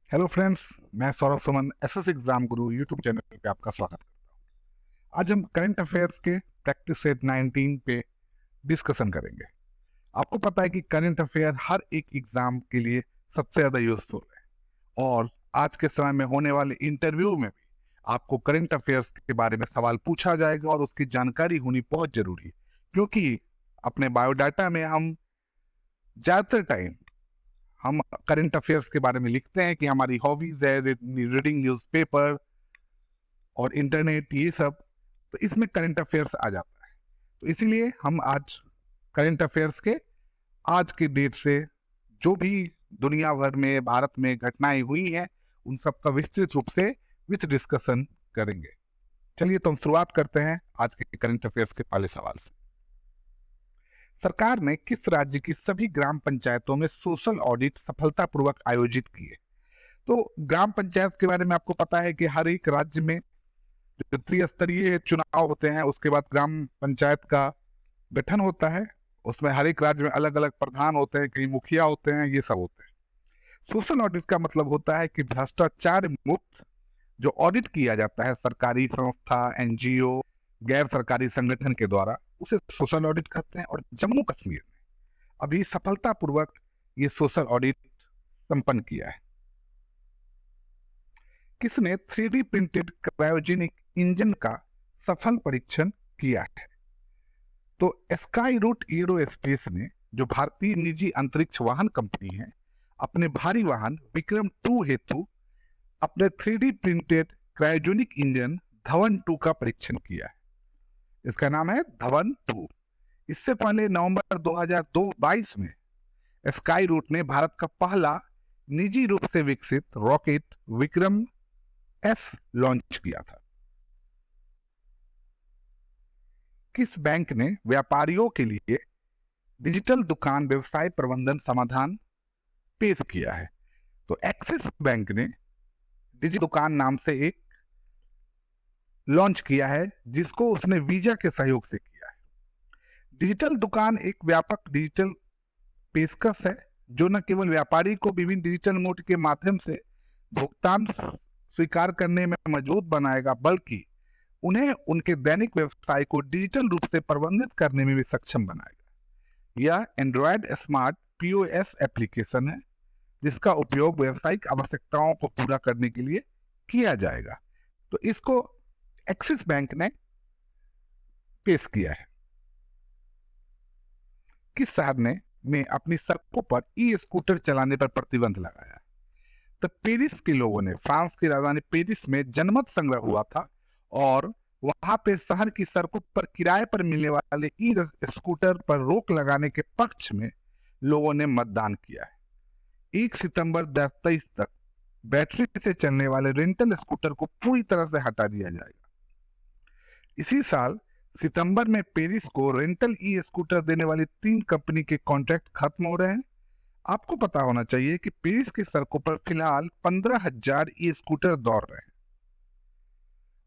Hello friends. मैं Saurabh Suman SS exam गुरु YouTube channel पे आपका स्वागत करता हूँ। आज हम करंट अफेयर्स के प्रैक्टिस सेट 19 पे डिस्कशन करेंगे। आपको पता है कि करंट अफेयर हर एक एग्जाम के लिए सबसे ज़्यादा यूजफुल है और आज के समय में होने वाले इंटरव्यू में भी आपको करंट अफेयर्स के बारे में सवाल पूछा जाएगा और उसकी जानकारी होनी बहुत जरूरी है, क्योंकि अपने बायोडाटा में हम ज़्यादातर टाइम हम करंट अफेयर्स के बारे में लिखते हैं कि हमारी हॉबीज है रीडिंग न्यूज़पेपर और इंटरनेट, ये सब। तो इसमें करंट अफेयर्स आ जाता है। तो इसीलिए हम आज करंट अफेयर्स के आज के डेट से जो भी दुनिया भर में भारत में घटनाएं हुई हैं उन सब का विस्तृत रूप से विथ डिस्कशन करेंगे। चलिए तो हम शुरुआत करते हैं आज के करंट अफेयर्स के पहले सवाल से। सरकार ने किस राज्य की सभी ग्राम पंचायतों में सोशल ऑडिट सफलतापूर्वक आयोजित किए? तो ग्राम पंचायत के बारे में आपको पता है कि हर एक राज्य में जो त्रिस्तरीय चुनाव होते हैं उसके बाद ग्राम पंचायत का गठन होता है। उसमें हर एक राज्य में अलग अलग प्रधान होते हैं, कई मुखिया होते हैं, ये सब होते हैं। सोशल ऑडिट का मतलब होता है कि भ्रष्टाचार मुक्त जो ऑडिट किया जाता है सरकारी संस्था, एनजीओ, गैर सरकारी संगठन के द्वारा, उसे सोशल ऑडिट कहते हैं। और जम्मू कश्मीर में अभी सफलतापूर्वक ये सोशल ऑडिट संपन्न किया है। किसने 3D प्रिंटेड क्रायोजेनिक इंजन का सफल परीक्षण किया है? तो स्काई रूट एरोस्पेस ने, जो भारतीय निजी अंतरिक्ष वाहन कंपनी है, अपने भारी वाहन विक्रम 2 हेतु अपने 3D printed cryogenic engine Dhawan 2 का परीक्षण किया है। इसका नाम है धवन 2। इससे पहले नवंबर 2022 में स्काई रूट ने भारत का पहला निजी रूप से विकसित रॉकेट विक्रम एस लॉन्च किया था। किस बैंक ने व्यापारियों के लिए डिजिटल दुकान व्यवसाय प्रबंधन समाधान पेश किया है? तो एक्सिस बैंक ने डिजिटल दुकान नाम से एक लॉन्च किया है, जिसको उसने वीजा के सहयोग से किया है। डिजिटल दुकान एक व्यापक डिजिटल पेशकश है जो न केवल व्यापारी को विभिन्न डिजिटल मोड के माध्यम से भुगतान स्वीकार करने में मजबूत बनाएगा, बल्कि उन्हें उनके दैनिक व्यवसाय को डिजिटल रूप से प्रबंधित करने में भी सक्षम बनाएगा। यह एंड्रॉयड स्मार्ट पीओएस एप्लीकेशन है जिसका उपयोग व्यावसायिक आवश्यकताओं को पूरा करने के लिए किया जाएगा। तो इसको एक्सिस बैंक ने पेश किया है। किस शहर ने में अपनी सड़कों पर ई स्कूटर चलाने पर प्रतिबंध लगाया? तो पेरिस के लोगों ने, फ्रांस की राजधानी पेरिस में जनमत संग्रह हुआ था और वहां पे शहर की सड़कों पर किराए पर मिलने वाले ई स्कूटर पर रोक लगाने के पक्ष में लोगों ने मतदान किया है। 1 सितंबर 2023 तक बैटरी से चलने वाले रेंटल स्कूटर को पूरी तरह से हटा दिया जाएगा। इसी साल सितंबर में पेरिस को रेंटल ई स्कूटर देने वाली 3 कंपनी के कॉन्ट्रैक्ट खत्म हो रहे हैं। आपको पता होना चाहिए कि पेरिस की सड़कों पर फिलहाल 15,000 ई स्कूटर दौड़ रहे हैं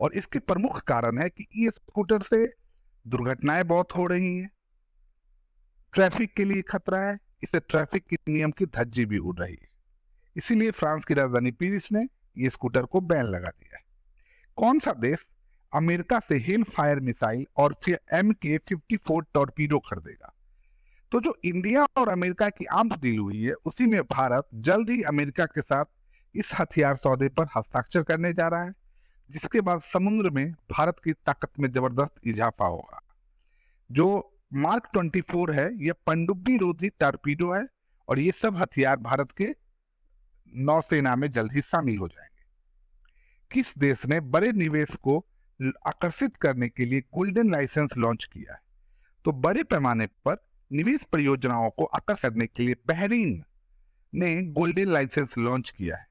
और इसके प्रमुख कारण है कि ई स्कूटर से दुर्घटनाएं बहुत हो रही हैं, ट्रैफिक के लिए खतरा है, इससे ट्रैफिक के नियम की धज्जी भी उड़ रही है। इसीलिए फ्रांस की राजधानी पेरिस ने ये स्कूटर को बैन लगा दिया है। कौन सा देश अमेरिका से हेल फायर मिसाइल और फिर MK-54 टॉर्पीडो खरीदेगा? तो जो इंडिया और अमेरिका की आर्म्स डील हुई है उसी में भारत जल्द ही अमेरिका के साथ इस हथियार सौदे पर हस्ताक्षर करने जा रहा है, जिसके बाद समुद्र में भारत की ताकत में जबरदस्त इजाफा होगा। जो मार्क 24 है यह पनडुब्बी रोधी टॉर्पीडो है और ये सब हथियार भारत के नौसेना में जल्द ही शामिल हो जाएंगे। किस देश ने बड़े निवेश को आकर्षित करने के लिए गोल्डन लाइसेंस लॉन्च किया है? तो बड़े पैमाने पर निवेश परियोजनाओं को आकर्षित करने के लिए बहरीन ने गोल्डन लाइसेंस लॉन्च किया है।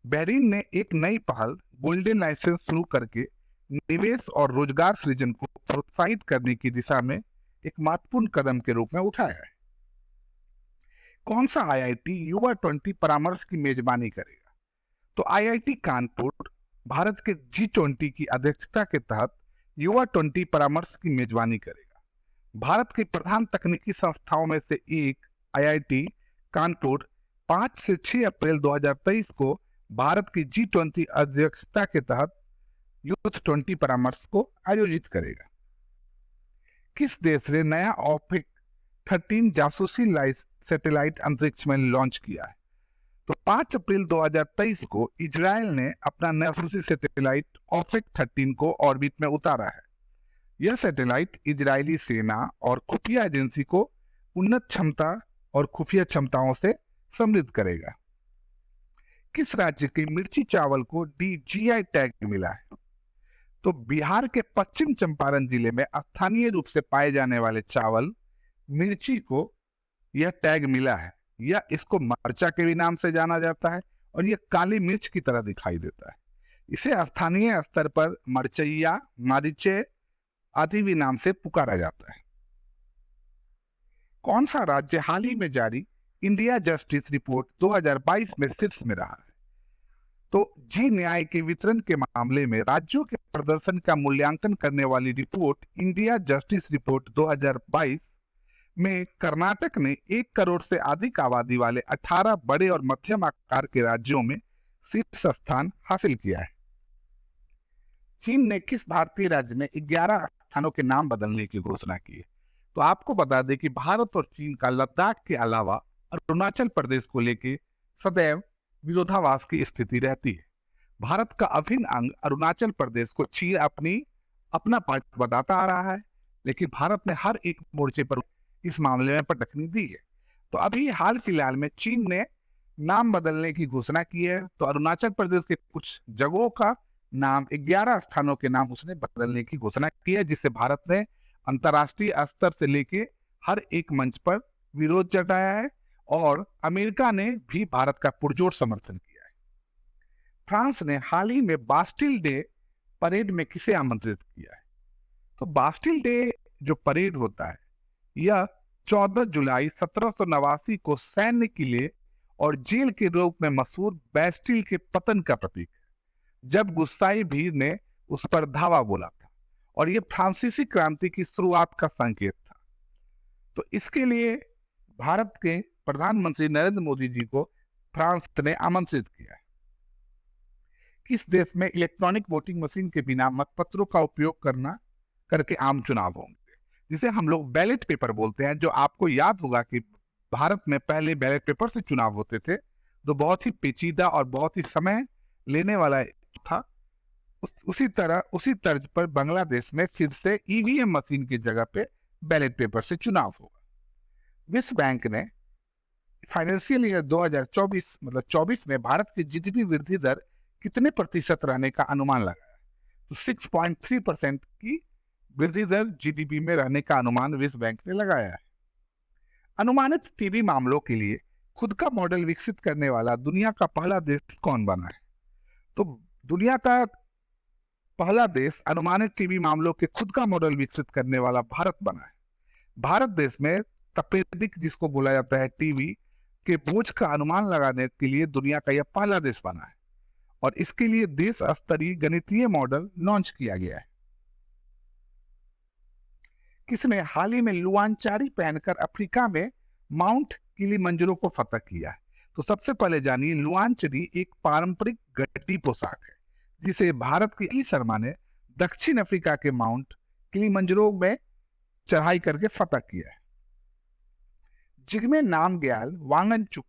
बहरीन ने एक नई पहल गोल्डन लाइसेंस शुरू करके निवेश और रोजगार सृजन को प्रोत्साहित करने की दिशा में एक महत्वपूर्ण कदम के रूप में उठाया है। कौन सा आईआईटी युवा 20 परामर्श की मेजबानी करेगा? तो आईआईटी कानपुर भारत के G20 की अध्यक्षता के तहत युवा 20 परामर्श की मेजबानी करेगा। भारत की प्रधान तकनीकी संस्थाओं में से एक आईआईटी कानपुर 5 से 6 अप्रैल 2023 को भारत की G20 अध्यक्षता के तहत यूथ 20 परामर्श को आयोजित करेगा। किस देश ने नया ऑफिक 13 जासूसी सैटेलाइट अंतरिक्ष में लॉन्च किया है? तो 5 अप्रैल 2023 को इजराइल ने अपना नया जासूसी सैटेलाइट ऑफिक 13 को ऑर्बिट में उतारा है। यह सैटेलाइट इजरायली सेना और खुफिया एजेंसी को उन्नत क्षमता और खुफिया क्षमताओं से समृद्ध करेगा। किस राज्य के मिर्ची चावल को जीआई टैग मिला है? तो बिहार के पश्चिम चंपारण जिले में स्थानीय रूप से पाए जाने वाले चावल मिर्ची को यह टैग मिला है। यह इसको मरचा के भी नाम से जाना जाता है और यह काली मिर्च की तरह दिखाई देता है। इसे स्थानीय स्तर पर मरचैया, मारीचे आदि भी नाम से पुकारा जाता है। कौन सा राज्य हाल ही में जारी इंडिया जस्टिस रिपोर्ट 2022 में शीर्ष में रहा है? तो जी न्याय के वितरण के मामले में राज्यों के प्रदर्शन का मूल्यांकन करने वाली रिपोर्ट इंडिया जस्टिस रिपोर्ट 2022 में कर्नाटक ने 1 करोड़ से अधिक आबादी वाले 18 बड़े और मध्यम आकार के राज्यों में शीर्ष स्थान हासिल किया है। चीन ने किस भारतीय राज्य में 11 स्थानों के नाम बदलने की घोषणा की है? तो आपको बता दें कि भारत और चीन का लद्दाख के अलावा अरुणाचल प्रदेश को लेकर सदैव विरोधाभास की स्थिति रहती है। भारत का अभिन्न अंग अरुणाचल प्रदेश को चीन अपना पार्ट बताता आ रहा है, लेकिन भारत ने हर एक मोर्चे पर इस मामले में पटकनी दी है। तो अभी हाल फिलहाल में चीन ने नाम बदलने की घोषणा की है। तो अरुणाचल प्रदेश के कुछ जगहों का नाम 11 स्थानों के नाम उसने बदलने की घोषणा की है, जिससे भारत ने अंतर्राष्ट्रीय स्तर से लेके हर एक मंच पर विरोध जताया है और अमेरिका ने भी भारत का पुरजोर समर्थन किया है। फ्रांस ने हाल ही में बास्टिल डे परेड में किसे आमंत्रित किया है? तो बास्टिल डे जो परेड होता है यह 14 जुलाई 1789 को सैन्य किले और जेल के रूप में मशहूर बैस्टिल के पतन का प्रतीक है, जब गुस्साई भीड़ ने उस पर धावा बोला था और यह फ्रांसीसी क्रांति की शुरुआत का संकेत था। तो इसके लिए भारत के प्रधानमंत्री नरेंद्र मोदी जी को फ्रांस ने आमंत्रित किया है। किस देश में इलेक्ट्रॉनिक वोटिंग मशीन के बिना मतपत्रों का उपयोग करके आम चुनाव होंगे, जिसे हम लोग बैलेट पेपर बोलते हैं? जो आपको याद होगा कि भारत में पहले बैलेट पेपर से चुनाव होते थे, जो बहुत ही पेचीदा और बहुत ही समय लेने वाला था। उसी तर्ज पर बांग्लादेश में फिर से ईवीएम मशीन की जगह पे बैलेट पेपर से चुनाव होगा। विश्व बैंक ने फाइनेंशियल ईयर 2024 मतलब 24 में भारत की जीडीपी वृद्धि दर कितने प्रतिशत रहने का अनुमान लगाया? तो 6.3% की वृद्धि दर जीडीपी में रहने का अनुमान विश्व बैंक ने लगाया है। अनुमानित टीबी मामलों के लिए खुद का मॉडल विकसित करने वाला दुनिया का पहला देश कौन बना है? तो दुनिया का पहला देश अनुमानित टीबी मामलों के खुद का मॉडल विकसित करने वाला भारत बना है। भारत देश में तपेदिक जिसको बोला जाता है टीबी के बोझ का अनुमान लगाने के लिए दुनिया का यह पहला देश बना है और इसके लिए देश स्तरीय गणितीय मॉडल लॉन्च किया गया है। किसने हाल ही में लुआनचारी पहनकर अफ्रीका में माउंट किलिमंजारो को फतह किया है? तो सबसे पहले जानिए, लुआनचरी एक पारंपरिक गट्टी पोशाक है जिसे भारत की ई शर्मा ने दक्षिण अफ्रीका के माउंट किलिमंजारो में चढ़ाई करके फतह किया है। जिग्मे नामग्याल वांगचुक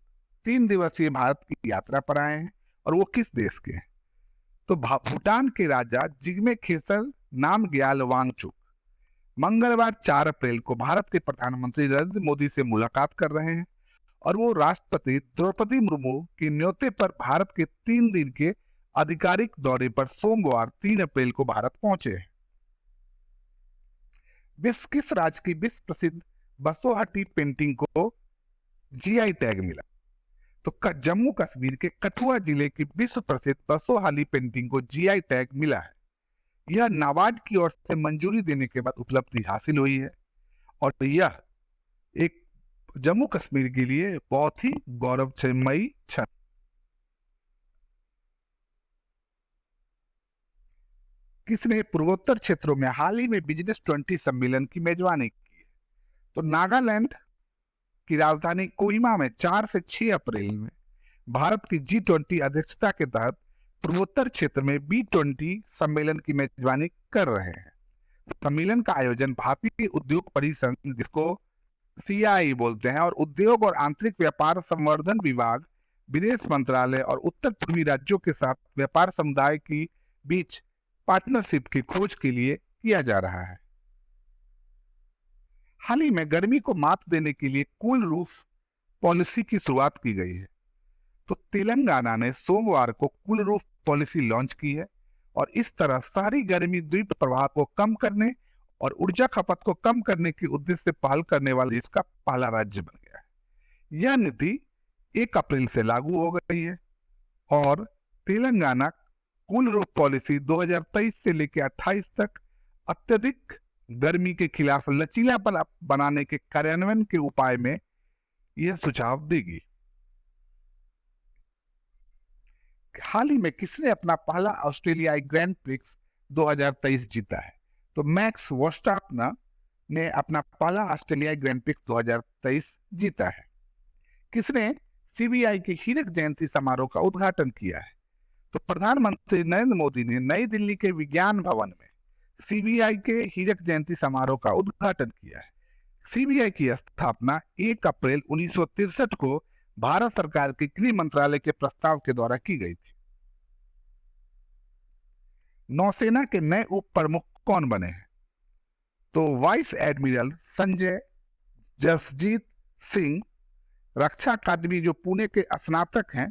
3 दिवसीय भारत की यात्रा पर आए हैं और वो किस देश के हैं? तो भूटान के राजा जिग्मे खेसर नामग्याल वांगचुक मंगलवार 4 अप्रैल को भारत के प्रधानमंत्री नरेंद्र मोदी से मुलाकात कर रहे हैं और वो राष्ट्रपति द्रौपदी मुर्मू के न्योते पर भारत के 3 दिन के आधिकारिक दौरे पर सोमवार 3 अप्रैल को भारत पहुंचे हैं। किस राज्य की विश्व प्रसिद्ध बसोहट्टी पेंटिंग को जीआई टैग मिला? तो जम्मू कश्मीर के कठुआ जिले की विश्व प्रसिद्ध बसोहाली पेंटिंग को जीआई टैग मिला है। यह नाबार्ड की ओर से मंजूरी देने के बाद उपलब्धि हासिल हुई है और यह एक जम्मू कश्मीर के लिए बहुत ही गौरवमयी क्षण। किसने पूर्वोत्तर क्षेत्रों में हाल ही में बिजनेस 20 सम्मेलन की मेजबानी की है? तो नागालैंड की राजधानी कोहिमा में 4 से 6 अप्रैल में भारत की G20 अध्यक्षता के तहत पूर्वोत्तर क्षेत्र में B20 सम्मेलन की मेजबानी कर रहे हैं। सम्मेलन का आयोजन भारतीय उद्योग परिसंघ, जिसको CII बोलते हैं, और उद्योग और आंतरिक व्यापार संवर्धन विभाग, विदेश मंत्रालय और उत्तर पूर्वी राज्यों के साथ व्यापार समुदाय की बीच पार्टनरशिप की खोज के लिए किया जा रहा है। हाल ही में गर्मी को मात देने के लिए कूल रूफ पॉलिसी की शुरुआत की गई है। तो तेलंगाना ने सोमवार को कूल रूफ पॉलिसी लॉन्च की है और इस तरह शहरी गर्मी द्वीप प्रभाव को कम करने और ऊर्जा खपत को कम करने के उद्देश्य से पहल करने वाला देश का पहला राज्य बन गया है। यह नीति 1 अप्रैल से लागू हो गई है और तेलंगाना कूल रूफ पॉलिसी 2023 से लेकर 28 तक अत्यधिक गर्मी के खिलाफ लचीलापन बनाने के कार्यान्वयन के उपाय में यह सुझाव देगी। हाल ही में किसने अपना पहला ऑस्ट्रेलियाई ग्रैंड प्रिक्स 2023 जीता है? तो मैक्स वर्स्टापन ने अपना पहला ऑस्ट्रेलियाई ग्रैंड प्रिक्स 2023 जीता है। किसने CBI के हीरक जयंती समारोह का उद्घाटन किया है? तो प्रधानमंत्री नरेंद्र मोदी ने नई दिल्ली के विज्ञान भवन में CBI के हीरक जयंती समारोह का उद्घाटन किया है। CBI की स्थापना 1 अप्रैल 1963 को भारत सरकार के गृह मंत्रालय के प्रस्ताव के द्वारा की गई थी। नौसेना के नए उप प्रमुख कौन बने हैं? तो वाइस एडमिरल संजय जसजीत सिंह, रक्षा अकादमी जो पुणे के स्नातक हैं,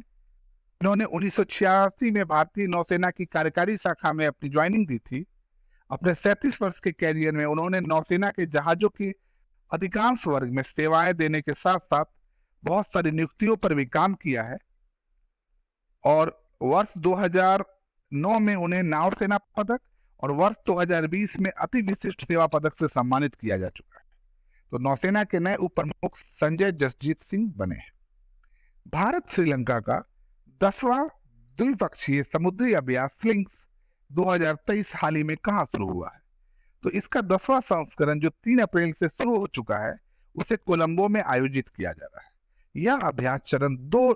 इन्होंने 1986 में भारतीय नौसेना की कार्यकारी शाखा में अपनी ज्वाइनिंग दी थी। अपने 37 वर्ष के कैरियर में उन्होंने नौसेना के जहाजों की अधिकांश वर्ग में सेवाएं देने के साथ साथ बहुत सारी नियुक्तियों पर भी काम किया है और वर्ष 2009 में उन्हें नौसेना पदक और वर्ष 2020 में अति विशिष्ट सेवा पदक से सम्मानित किया जा चुका है। तो नौसेना के नए उप प्रमुख संजय जसजीत सिंह बने हैं। भारत श्रीलंका का 10वां द्विपक्षीय समुद्री अभ्यास स्लिंग्स 2023 हाल ही में कहां शुरू हुआ है? तो इसका 10वां संस्करण जो 3 अप्रैल से शुरू हो चुका है, उसे कोलंबो में आयोजित किया जा रहा है। यह अभ्यास चरण 2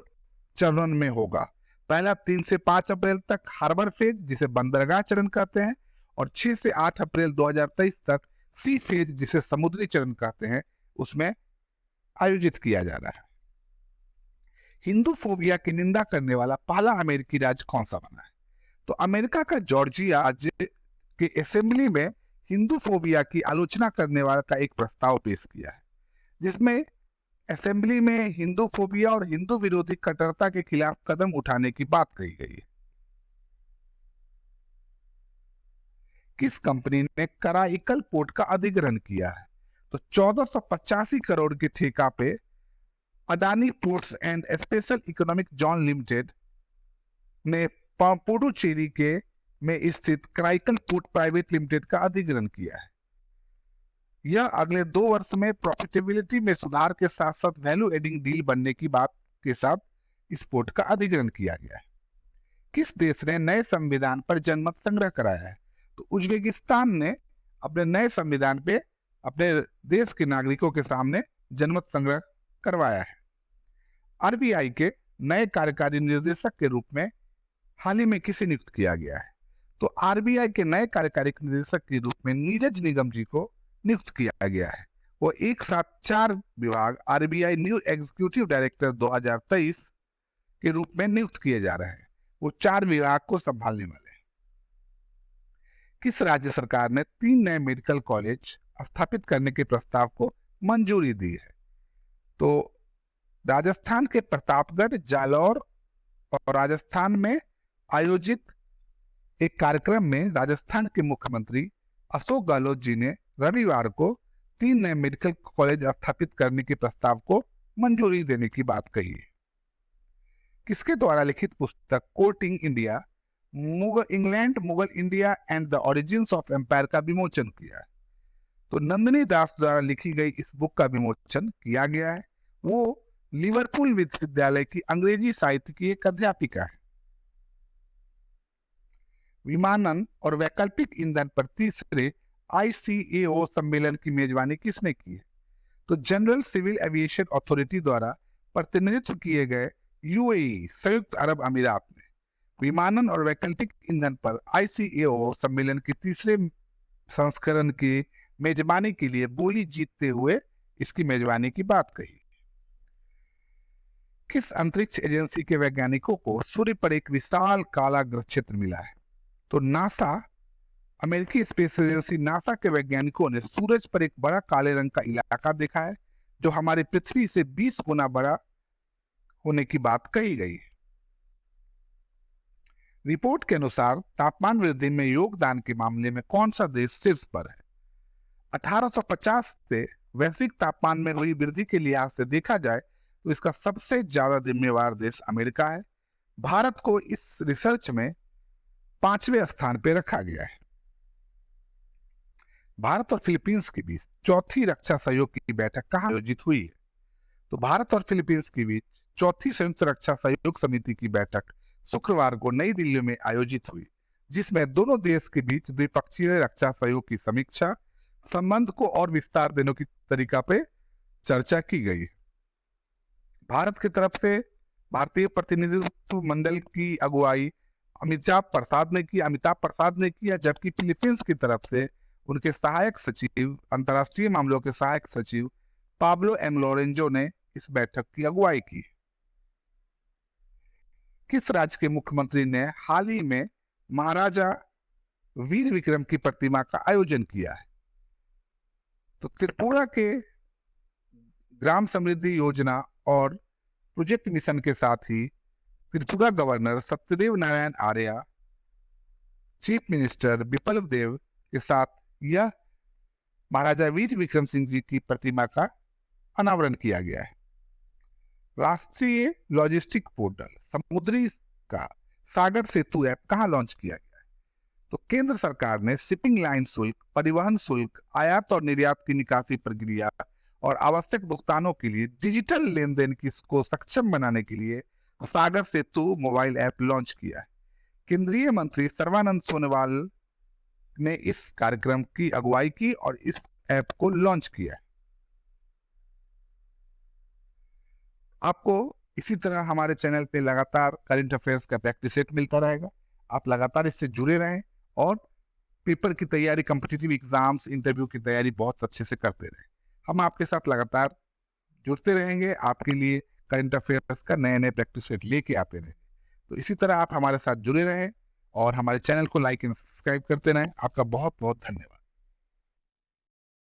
चरणों में होगा। पहला 3 से 5 अप्रैल तक हार्बर फेज, जिसे बंदरगाह चरण कहते हैं, और 6 से 8 अप्रैल 2023 तक सी फेज, जिसे समुद्री चरण कहते हैं, उसमें आयोजित किया जा रहा है। हिंदू फोबिया की निंदा करने वाला पहला अमेरिकी राज्य कौन सा बना है? तो अमेरिका का जॉर्जिया राज्य के असेंबली में हिंदू फोबिया की आलोचना करने वाला का एक प्रस्ताव पेश किया है, जिसमें असेंबली में हिंदू फोबिया और हिंदू विरोधी कट्टरता के खिलाफ कदम उठाने की बात कही गई है। किस कंपनी ने कराईकल पोर्ट का अधिग्रहण किया है? तो 1485 करोड़ के ठेका पे Adani ports and special economic zone limited ने पुडुचेरी के में स्थित कराईकल पोर्ट प्राइवेट लिमिटेड का अधिग्रहण किया है। यह अगले 2 वर्ष में प्रॉफिटेबिलिटी में सुधार के साथ साथ वैल्यू एडिंग डील बनने की बात के साथ इस पोर्ट का अधिग्रहण किया गया है। किस देश ने नए संविधान पर जनमत संग्रह कराया है? तो उज्बेकिस्तान ने अपने नए संविधान पे अपने देश के नागरिकों के सामने जनमत संग्रह करवाया है। RBI के नए कार्यकारी निर्देशक के रूप में हाल ही में किसे नियुक्त किया गया है? तो RBI के नए कार्यकारी निदेशक के रूप में नीरज निगम जी को नियुक्त किया गया है। वो एक साथ 4 विभाग RBI न्यू एग्जीक्यूटिव डायरेक्टर 2023 के रूप में नियुक्त किए जा रहे हैं। वो 4 विभाग को संभालने वाले हैं। किस राज्य सरकार ने 3 नए मेडिकल कॉलेज स्थापित करने के प्रस्ताव को मंजूरी दी है? तो राजस्थान के प्रतापगढ़, जालौर और राजस्थान में आयोजित एक कार्यक्रम में राजस्थान के मुख्यमंत्री अशोक गहलोत जी ने रविवार को 3 नए मेडिकल कॉलेज स्थापित करने के प्रस्ताव को मंजूरी देने की बात कही है। किसके द्वारा लिखित पुस्तक courting India, England, Mughal India and the origins of empire का विमोचन किया है? तो नंदिनी दास द्वारा लिखी गई इस बुक का विमोचन किया गया है। वो लिवरपूल विश्वविद्यालय की अंग्रेजी साहित्य की एक अध्यापिका है। विमानन और वैकल्पिक ईंधन पर तीसरे ICAO सम्मेलन की मेजबानी किसने की है? तो जनरल सिविल एविएशन अथॉरिटी द्वारा प्रतिनिधित्व किए गए यूएई संयुक्त अरब अमीरात में विमानन और वैकल्पिक ईंधन पर आईसीएओ सम्मेलन के तीसरे संस्करण की मेजबानी के लिए बोली जीतते हुए इसकी मेजबानी की बात कही। किस अंतरिक्ष एजेंसी के वैज्ञानिकों को सूर्य पर एक विशाल काला ग्रह क्षेत्र मिला है? तो नासा, अमेरिकी स्पेस एजेंसी नासा के वैज्ञानिकों ने सूरज पर एक बड़ा काले रंग का इलाका देखा है जो हमारी पृथ्वी से 20 गुना बड़ा होने की बात कही गई है। रिपोर्ट के अनुसार तापमान वृद्धि में योगदान के मामले में कौन सा देश शीर्ष पर है? 1850 से वैश्विक तापमान में हुई वृद्धि के लिहाज से देखा जाए तो इसका सबसे ज्यादा जिम्मेवार देश अमेरिका है। भारत को इस रिसर्च में 5वें स्थान पर रखा गया है। भारत और फिलीपींस के बीच चौथी रक्षा सहयोग की बैठक कहाँ आयोजित हुई है? तो भारत और फिलीपींस के बीच चौथी संयुक्त रक्षा सहयोग समिति की बैठक शुक्रवार को नई दिल्ली में आयोजित हुई, जिसमें दोनों देश के बीच द्विपक्षीय रक्षा सहयोग की समीक्षा, संबंध को और विस्तार देने की तरीका पे चर्चा की गई। भारत की तरफ से भारतीय प्रतिनिधित्व मंडल की अगुवाई अमिताभ प्रसाद ने किया, जबकि फिलीपींस की तरफ से उनके सहायक सचिव, अंतर्राष्ट्रीय मामलों के सहायक सचिव पाब्लो एम लोरेंजो ने इस बैठक की अगुवाई की। किस राज्य के मुख्यमंत्री ने हाल ही में महाराजा वीर विक्रम की प्रतिमा का आयोजन किया है? तो त्रिपुरा के ग्राम समृद्धि योजना और प्रोजेक्ट मिशन के साथ ही Tripura governor Satyadev Narayan Arya, chief minister Biplab देव के साथ यह महाराजा वीर विक्रम सिंह जी की प्रतिमा का अनावरण किया गया है। राष्ट्रीय लॉजिस्टिक पोर्टल समुद्री का सागर सेतु ऐप कहां लॉन्च किया गया है? तो केंद्र सरकार ने शिपिंग लाइन शुल्क, परिवहन शुल्क, आयात और निर्यात की निकासी प्रक्रिया और आवश्यक भुगतानों के लिए डिजिटल लेन देन को सक्षम बनाने के लिए सागर सेतु मोबाइल ऐप लॉन्च किया है। केंद्रीय मंत्री सर्बानंद सोनोवाल ने इस कार्यक्रम की अगुवाई की और इस ऐप को लॉन्च किया है। आपको इसी तरह हमारे चैनल पे लगातार करंट अफेयर्स का प्रैक्टिस सेट मिलता रहेगा। आप लगातार इससे जुड़े रहें और पेपर की तैयारी, कॉम्पिटिटिव एग्जाम्स, इंटरव्यू की तैयारी बहुत अच्छे से करते रहें। हम आपके साथ लगातार जुड़ते रहेंगे, आपके लिए करंट अफेयर्स का नए नए प्रैक्टिस सेट लेके आते रहेंगे। तो इसी तरह आप हमारे साथ जुड़े रहें और हमारे चैनल को लाइक एंड सब्सक्राइब करते रहें। आपका बहुत बहुत धन्यवाद।